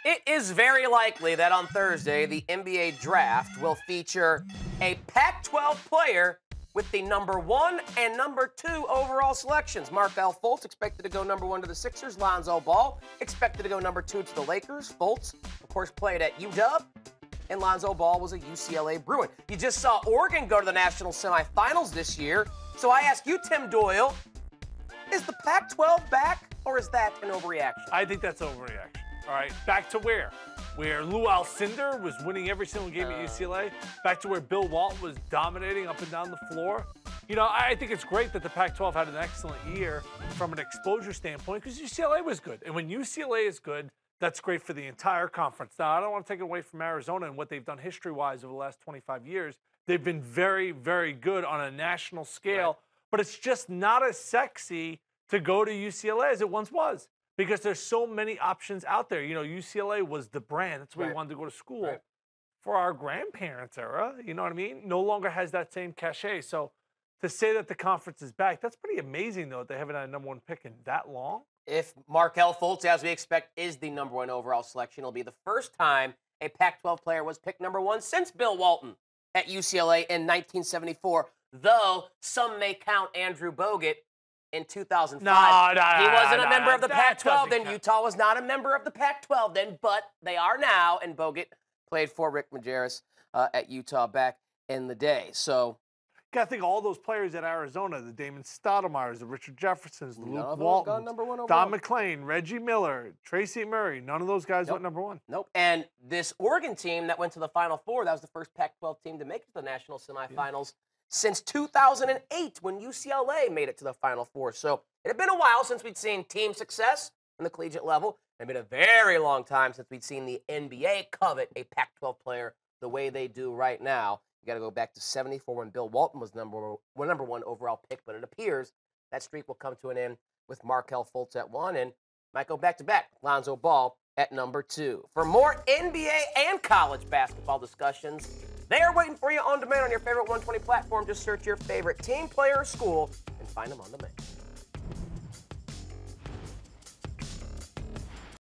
It is very likely that on Thursday, the NBA draft will feature a Pac-12 player with the number 1 and number 2 overall selections. Markelle Fultz expected to go number 1 to the Sixers. Lonzo Ball expected to go number 2 to the Lakers. Fultz, of course, played at UW, and Lonzo Ball was a UCLA Bruin. You just saw Oregon go to the national semifinals this year. So I ask you, Tim Doyle, is the Pac-12 back, or is that an overreaction? I think that's overreaction. All right, back to where? Where Lou Alcindor was winning every single game at UCLA. Back to where Bill Walton was dominating up and down the floor. You know, I think it's great that the Pac-12 had an excellent year from an exposure standpoint because UCLA was good. And when UCLA is good, that's great for the entire conference. Now, I don't want to take it away from Arizona and what they've done history-wise over the last 25 years. They've been very, very good on a national scale. Right. But it's just not as sexy to go to UCLA as it once was. Because there's so many options out there. You know, UCLA was the brand. That's where we wanted to go to school. Right. For our grandparents' era, you know what I mean? No longer has that same cachet. So to say that the conference is back, that's pretty amazing, though, that they haven't had a number 1 pick in that long. If Markelle Fultz, as we expect, is the number 1 overall selection, it'll be the first time a Pac-12 player was picked number 1 since Bill Walton at UCLA in 1974, though some may count Andrew Bogut in 2005. He wasn't a member of the Pac-12 then. Utah was not a member of the Pac-12 then, but they are now, and Bogut played for Rick Majerus at Utah back in the day. So you got to think of all those players at Arizona, the Damon Stoudemire's, the Richard Jeffersons, the Luke Walton, Don McClain, Reggie Miller, Tracy Murray. None of those guys went number 1. Nope. And this Oregon team that went to the Final Four, that was the first Pac-12 team to make it to the national semifinals since 2008 when UCLA made it to the Final Four. So it had been a while since we'd seen team success in the collegiate level. It had been a very long time since we'd seen the NBA covet a Pac-12 player the way they do right now. You got to go back to 74 when Bill Walton was number 1 overall pick, but it appears that streak will come to an end with Markelle Fultz at 1 and might go back-to-back. Lonzo Ball at number 2. For more NBA and college basketball discussions, they are waiting for you on demand on your favorite 120 platform. Just search your favorite team, player, or school and find them on demand.